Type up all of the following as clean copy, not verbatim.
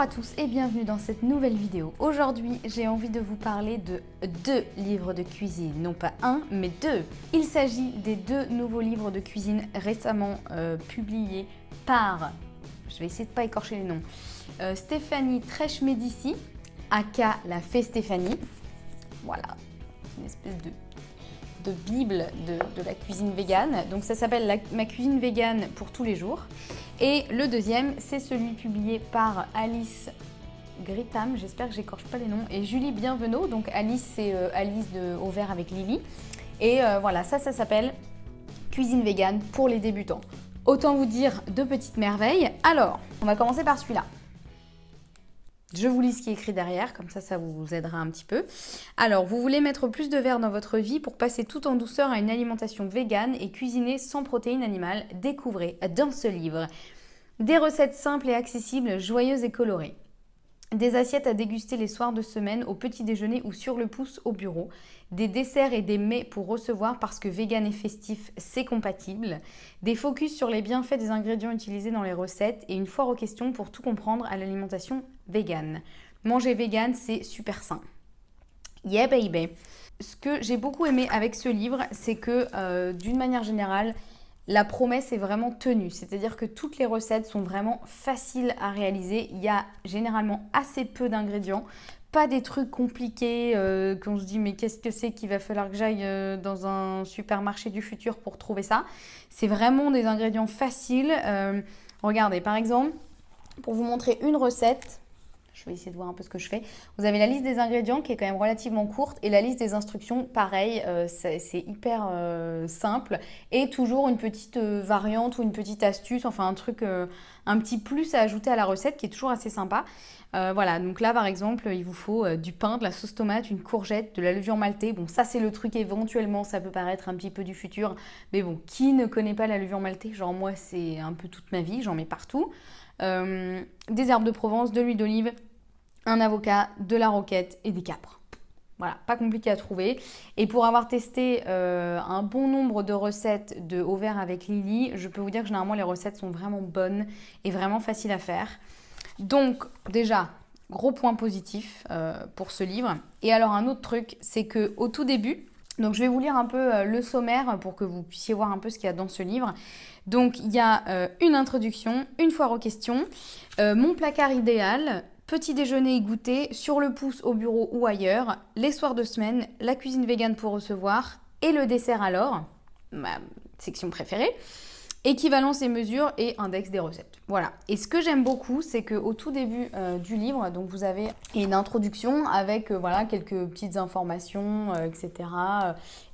à tous et bienvenue dans cette nouvelle vidéo. Aujourd'hui, j'ai envie de vous parler de 2 livres de cuisine, non pas un, mais 2. Il s'agit des 2 nouveaux livres de cuisine récemment publiés par, je vais essayer de ne pas écorcher les noms, Stéphanie Tresch-Medici, aka La Fée Stéphanie. Voilà, une espèce de bible de la cuisine végane. Donc ça s'appelle Ma cuisine végane pour tous les jours. Et le deuxième, c'est celui publié par Alice Gritham, j'espère que j'écorche pas les noms, et Julie Bienvenot. Donc Alice, c'est Alice de Au vert avec Lily. Et voilà, ça s'appelle Cuisine végane pour les débutants. Autant vous dire 2 petites merveilles. Alors, on va commencer par celui-là. Je vous lis ce qui est écrit derrière, comme ça vous aidera un petit peu. Alors, vous voulez mettre plus de verre dans votre vie pour passer tout en douceur à une alimentation végane et cuisiner sans protéines animales. Découvrez dans ce livre des recettes simples et accessibles, joyeuses et colorées. Des assiettes à déguster les soirs de semaine au petit déjeuner ou sur le pouce au bureau. Des desserts et des mets pour recevoir parce que vegan et festif, c'est compatible. Des focus sur les bienfaits des ingrédients utilisés dans les recettes et une foire aux questions pour tout comprendre à l'alimentation végane. Manger vegan, c'est super sain. Yeah baby! Ce que j'ai beaucoup aimé avec ce livre, c'est que d'une manière générale, la promesse est vraiment tenue, c'est-à-dire que toutes les recettes sont vraiment faciles à réaliser. Il y a généralement assez peu d'ingrédients, pas des trucs compliqués qu'on se dit mais qu'est-ce que c'est qu'il va falloir que j'aille dans un supermarché du futur pour trouver ça. C'est vraiment des ingrédients faciles. Regardez, par exemple, pour vous montrer une recette, je vais essayer de voir un peu ce que je fais. Vous avez la liste des ingrédients qui est quand même relativement courte et la liste des instructions, pareil, c'est hyper simple. Et toujours une petite variante ou une petite astuce, enfin un truc, un petit plus à ajouter à la recette qui est toujours assez sympa. Voilà, donc là par exemple, il vous faut du pain, de la sauce tomate, une courgette, de la levure maltée. Bon, ça c'est le truc éventuellement, ça peut paraître un petit peu du futur. Mais bon, qui ne connaît pas la levure maltée? Genre moi, c'est un peu toute ma vie, j'en mets partout. Des herbes de Provence, de l'huile d'olive, un avocat, de la roquette et des capres. Voilà, pas compliqué à trouver. Et pour avoir testé un bon nombre de recettes de Au vert avec Lily, je peux vous dire que généralement les recettes sont vraiment bonnes et vraiment faciles à faire. Donc déjà, gros point positif pour ce livre. Et alors un autre truc, c'est qu'au tout début, donc je vais vous lire un peu le sommaire pour que vous puissiez voir un peu ce qu'il y a dans ce livre. Donc il y a une introduction, une foire aux questions, mon placard idéal, petit déjeuner et goûter, sur le pouce au bureau ou ailleurs, les soirs de semaine, la cuisine végane pour recevoir et le dessert alors, ma section préférée, équivalence et mesures et index des recettes. Voilà. Et ce que j'aime beaucoup, c'est qu'au tout début du livre, donc vous avez une introduction avec voilà, quelques petites informations, etc.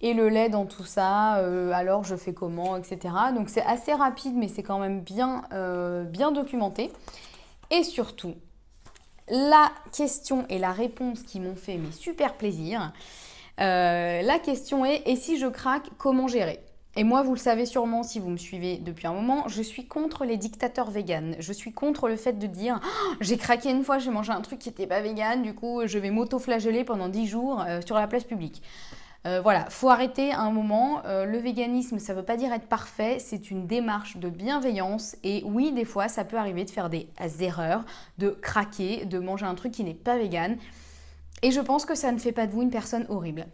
Et le lait dans tout ça, alors je fais comment, etc. Donc c'est assez rapide, mais c'est quand même bien documenté. Et surtout, la question et la réponse qui m'ont fait mais super plaisir. La question est, et si je craque, comment gérer ? Et moi, vous le savez sûrement si vous me suivez depuis un moment, je suis contre les dictateurs véganes. Je suis contre le fait de dire oh, « j'ai craqué une fois, j'ai mangé un truc qui n'était pas vegan, du coup je vais m'auto-flageller pendant 10 jours sur la place publique ». Voilà, faut arrêter à un moment. Le véganisme, ça ne veut pas dire être parfait, c'est une démarche de bienveillance. Et oui, des fois, ça peut arriver de faire des erreurs, de craquer, de manger un truc qui n'est pas vegan. Et je pense que ça ne fait pas de vous une personne horrible.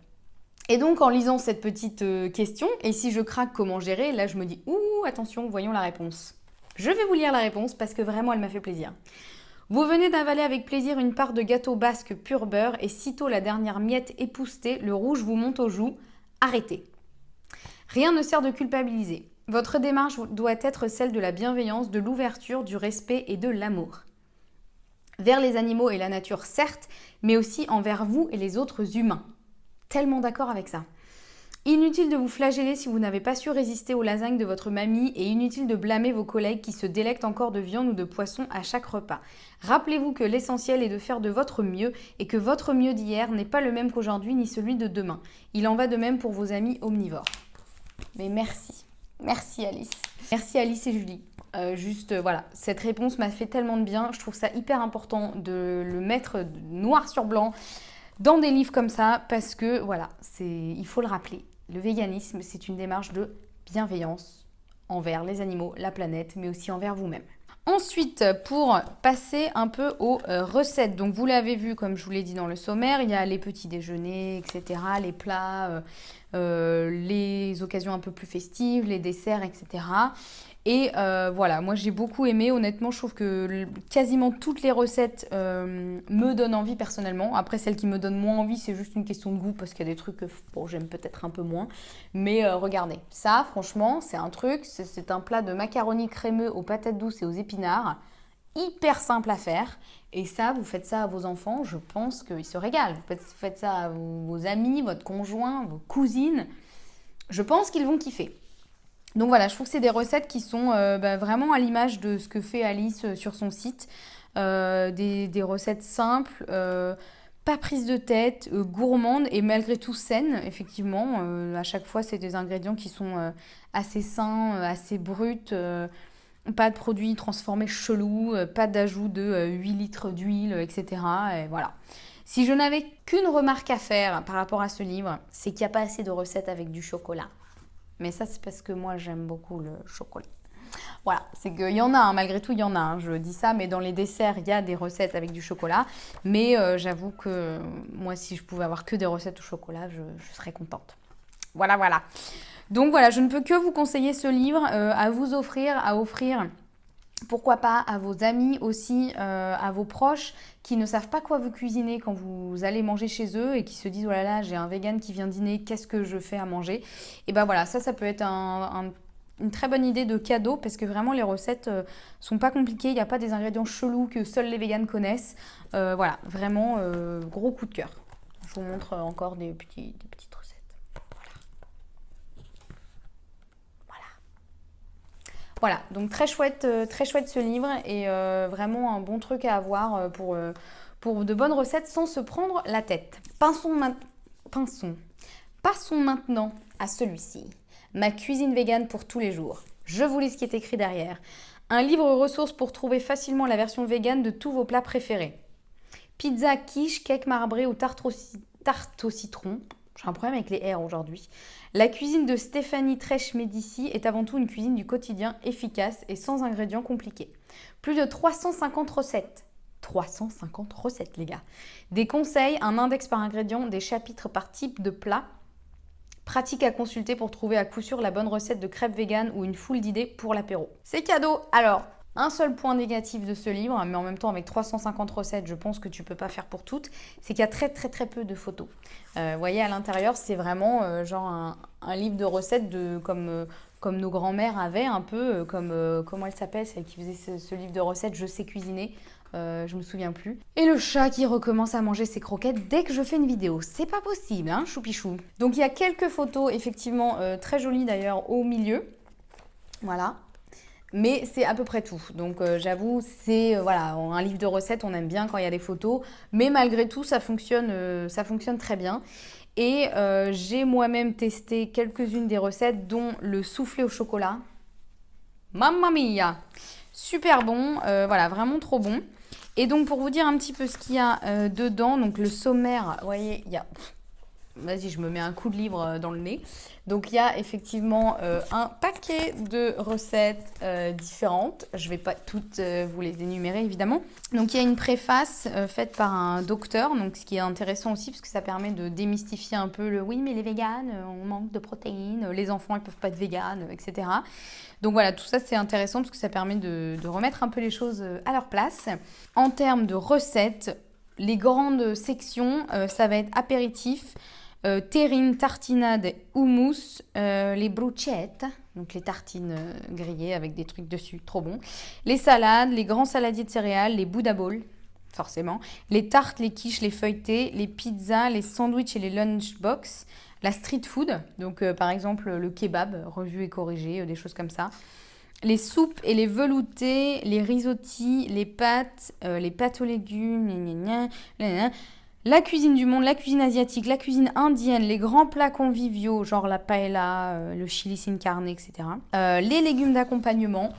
Et donc, en lisant cette petite question, et si je craque, comment gérer? Là, je me dis, ouh, attention, voyons la réponse. Je vais vous lire la réponse parce que vraiment, elle m'a fait plaisir. Vous venez d'avaler avec plaisir une part de gâteau basque pur beurre et sitôt la dernière miette époustée, le rouge vous monte aux joues. Arrêtez. Rien ne sert de culpabiliser. Votre démarche doit être celle de la bienveillance, de l'ouverture, du respect et de l'amour. Vers les animaux et la nature, certes, mais aussi envers vous et les autres humains. Tellement d'accord avec ça. Inutile de vous flageller si vous n'avez pas su résister aux lasagnes de votre mamie et inutile de blâmer vos collègues qui se délectent encore de viande ou de poisson à chaque repas. Rappelez-vous que l'essentiel est de faire de votre mieux et que votre mieux d'hier n'est pas le même qu'aujourd'hui ni celui de demain. Il en va de même pour vos amis omnivores. Mais merci. Merci Alice. Merci Alice et Julie. Voilà, cette réponse m'a fait tellement de bien. Je trouve ça hyper important de le mettre noir sur blanc dans des livres comme ça parce que voilà, il faut le rappeler. Le véganisme, c'est une démarche de bienveillance envers les animaux, la planète, mais aussi envers vous-même. Ensuite, pour passer un peu aux recettes, donc vous l'avez vu, comme je vous l'ai dit dans le sommaire, il y a les petits déjeuners, etc., les plats, les occasions un peu plus festives, les desserts, etc. Et voilà, moi j'ai beaucoup aimé, honnêtement, je trouve que quasiment toutes les recettes me donnent envie personnellement. Après, celles qui me donnent moins envie, c'est juste une question de goût, parce qu'il y a des trucs que bon, j'aime peut-être un peu moins. Mais regardez, ça franchement, c'est un truc, c'est un plat de macaroni crémeux aux patates douces et aux épinards, hyper simple à faire. Et ça, vous faites ça à vos enfants, je pense qu'ils se régalent. Vous faites ça à vos amis, votre conjoint, vos cousines, je pense qu'ils vont kiffer. Donc voilà, je trouve que c'est des recettes qui sont vraiment à l'image de ce que fait Alice sur son site. Des recettes simples, pas prises de tête, gourmandes et malgré tout saines, effectivement. À chaque fois, c'est des ingrédients qui sont assez sains, assez bruts. Pas de produits transformés chelous, pas d'ajout de 8 litres d'huile, etc. Et voilà. Si je n'avais qu'une remarque à faire par rapport à ce livre, c'est qu'il n'y a pas assez de recettes avec du chocolat. Mais ça, c'est parce que moi, j'aime beaucoup le chocolat. Voilà, c'est qu'il y en a, hein, malgré tout, il y en a. Hein, je dis ça, mais dans les desserts, il y a des recettes avec du chocolat. Mais j'avoue que moi, si je pouvais avoir que des recettes au chocolat, je serais contente. Voilà, voilà. Donc voilà, je ne peux que vous conseiller ce livre à vous offrir, pourquoi pas à vos amis aussi, à vos proches qui ne savent pas quoi vous cuisiner quand vous allez manger chez eux et qui se disent « Oh là là, j'ai un vegan qui vient dîner, qu'est-ce que je fais à manger ?» Et ben voilà, ça peut être une très bonne idée de cadeau parce que vraiment les recettes sont pas compliquées, il n'y a pas des ingrédients chelous que seuls les végans connaissent. Voilà, vraiment gros coup de cœur. Je vous montre encore des petites recettes. Voilà, donc très chouette ce livre et vraiment un bon truc à avoir pour de bonnes recettes sans se prendre la tête. Passons maintenant à celui-ci. Ma cuisine végane pour tous les jours. Je vous lis ce qui est écrit derrière. Un livre ressource pour trouver facilement la version végane de tous vos plats préférés. Pizza, quiche, cake marbré ou tarte au citron. J'ai un problème avec les R aujourd'hui. La cuisine de Stéphanie Trèche-Médici est avant tout une cuisine du quotidien efficace et sans ingrédients compliqués. Plus de 350 recettes. 350 recettes, les gars. Des conseils, un index par ingrédient, des chapitres par type de plat. Pratique à consulter pour trouver à coup sûr la bonne recette de crêpes véganes ou une foule d'idées pour l'apéro. C'est cadeau. Alors, un seul point négatif de ce livre, mais en même temps avec 350 recettes, je pense que tu ne peux pas faire pour toutes, c'est qu'il y a très peu de photos. Vous voyez, à l'intérieur, c'est vraiment genre un livre de recettes comme nos grands-mères avaient, un peu, comment elle s'appelle, celle qui faisait ce livre de recettes, Je sais cuisiner. Je me souviens plus. Et le chat qui recommence à manger ses croquettes dès que je fais une vidéo. C'est pas possible, hein, choupichou. Donc il y a quelques photos, effectivement, très jolies d'ailleurs, au milieu. Voilà. Mais c'est à peu près tout. Donc j'avoue, c'est voilà, un livre de recettes, on aime bien quand il y a des photos. Mais malgré tout, ça fonctionne très bien. Et j'ai moi-même testé quelques-unes des recettes, dont le soufflé au chocolat. Mamma mia! Super bon, voilà, vraiment trop bon. Et donc pour vous dire un petit peu ce qu'il y a dedans, donc le sommaire, vous voyez, il y a... Vas-y, je me mets un coup de livre dans le nez. Donc, il y a effectivement un paquet de recettes différentes. Je ne vais pas toutes vous les énumérer, évidemment. Donc, il y a une préface faite par un docteur, donc ce qui est intéressant aussi, parce que ça permet de démystifier un peu le « oui, mais les véganes, on manque de protéines, les enfants, ils ne peuvent pas être véganes, etc. » Donc, voilà, tout ça, c'est intéressant parce que ça permet de remettre un peu les choses à leur place. En termes de recettes, les grandes sections, ça va être apéritif, terrine, tartinade, houmous, les bruschettes, donc les tartines grillées avec des trucs dessus, trop bon. Les salades, les grands saladiers de céréales, les Buddha bowls, forcément. Les tartes, les quiches, les feuilletés, les pizzas, les sandwichs et les lunchbox. La street food, donc par exemple le kebab, revu et corrigé, des choses comme ça. Les soupes et les veloutés, les risottis, les pâtes aux légumes, la cuisine du monde, la cuisine asiatique, la cuisine indienne, les grands plats conviviaux, genre la paella, le chili sin carne, etc. Les légumes d'accompagnement,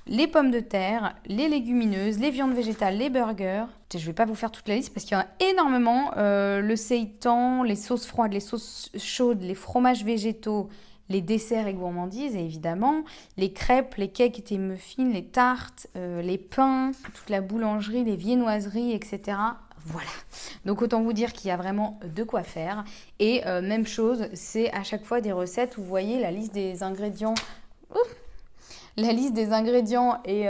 les pommes de terre, les légumineuses, les viandes végétales, les burgers. Je ne vais pas vous faire toute la liste parce qu'il y en a énormément. Le seitan, les sauces froides, les sauces chaudes, les fromages végétaux, les desserts et gourmandises, évidemment, les crêpes, les cakes et muffins, les tartes, les pains, toute la boulangerie, les viennoiseries, etc. Voilà, donc autant vous dire qu'il y a vraiment de quoi faire. Et même chose, c'est à chaque fois des recettes où vous voyez la liste des ingrédients. La liste des ingrédients est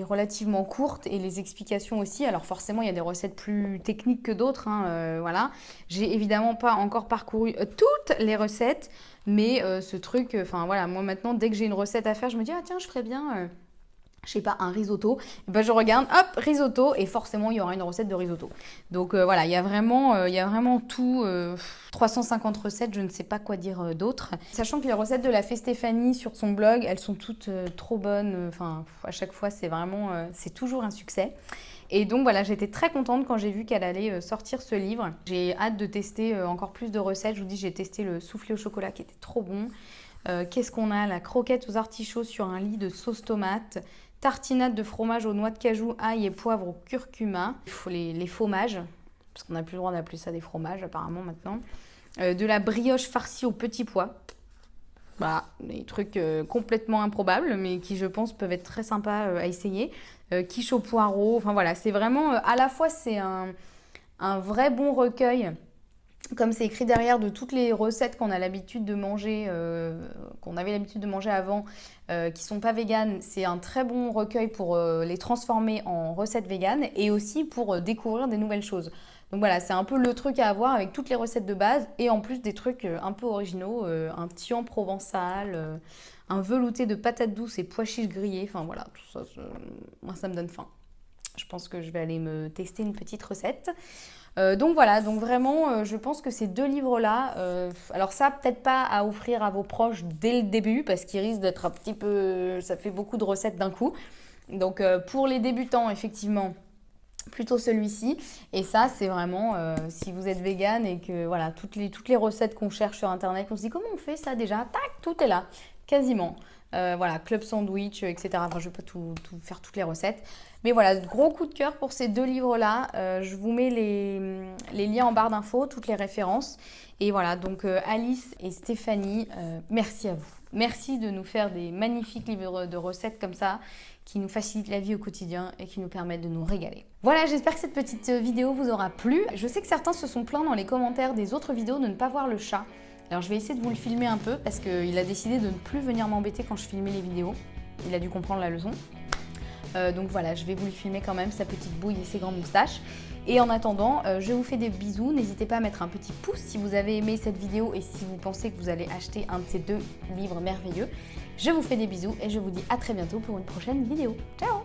relativement courte et les explications aussi. Alors forcément, il y a des recettes plus techniques que d'autres. Voilà. J'ai évidemment pas encore parcouru toutes les recettes, mais ce truc, enfin voilà, moi maintenant, dès que j'ai une recette à faire, je me dis, ah tiens, je ferais bien... je sais pas, un risotto, et ben je regarde, hop, risotto, et forcément il y aura une recette de risotto. Donc voilà, il y a vraiment tout, 350 recettes, je ne sais pas quoi dire d'autre. Sachant que les recettes de la Fée Stéphanie sur son blog, elles sont toutes trop bonnes, enfin à chaque fois c'est vraiment, c'est toujours un succès. Et donc voilà, j'étais très contente quand j'ai vu qu'elle allait sortir ce livre. J'ai hâte de tester encore plus de recettes. Je vous dis, j'ai testé le soufflé au chocolat qui était trop bon. Qu'est-ce qu'on a? La croquette aux artichauts sur un lit de sauce tomate. Tartinade de fromage aux noix de cajou, ail et poivre au curcuma. Il faut les fromages, parce qu'on n'a plus le droit d'appeler ça des fromages apparemment maintenant. De la brioche farcie aux petits pois. Voilà, des trucs complètement improbables, mais qui je pense peuvent être très sympas à essayer. Quiche au poireau, enfin voilà, c'est vraiment, à la fois c'est un vrai bon recueil, comme c'est écrit derrière, de toutes les recettes qu'on a l'habitude de manger, qu'on avait l'habitude de manger avant, qui sont pas véganes. C'est un très bon recueil pour les transformer en recettes véganes et aussi pour découvrir des nouvelles choses. Donc voilà, c'est un peu le truc à avoir avec toutes les recettes de base et en plus des trucs un peu originaux, un tian provençal, un velouté de patates douces et pois chiches grillés. Enfin voilà, tout ça, moi ça me donne faim. Je pense que je vais aller me tester une petite recette. Donc voilà, donc vraiment, je pense que ces deux livres-là, alors ça, peut-être pas à offrir à vos proches dès le début, parce qu'ils risquent d'être un petit peu... ça fait beaucoup de recettes d'un coup. Donc pour les débutants, effectivement, plutôt celui-ci. Et ça, c'est vraiment, si vous êtes vegan et que voilà, toutes les recettes qu'on cherche sur Internet, on se dit comment on fait ça déjà? Tac, tout est là, quasiment. Voilà, club sandwich, etc. Enfin, je ne vais pas tout faire toutes les recettes. Mais voilà, gros coup de cœur pour ces deux livres-là. Je vous mets les liens en barre d'infos, toutes les références. Et voilà, donc Alice et Stéphanie, merci à vous. Merci de nous faire des magnifiques livres de recettes comme ça, qui nous facilitent la vie au quotidien et qui nous permettent de nous régaler. Voilà, j'espère que cette petite vidéo vous aura plu. Je sais que certains se sont plaints dans les commentaires des autres vidéos de ne pas voir le chat. Alors je vais essayer de vous le filmer un peu parce qu'il a décidé de ne plus venir m'embêter quand je filmais les vidéos. Il a dû comprendre la leçon. Donc voilà, je vais vous le filmer quand même, sa petite bouille et ses grandes moustaches. Et en attendant, je vous fais des bisous. N'hésitez pas à mettre un petit pouce si vous avez aimé cette vidéo et si vous pensez que vous allez acheter un de ces deux livres merveilleux. Je vous fais des bisous et je vous dis à très bientôt pour une prochaine vidéo. Ciao!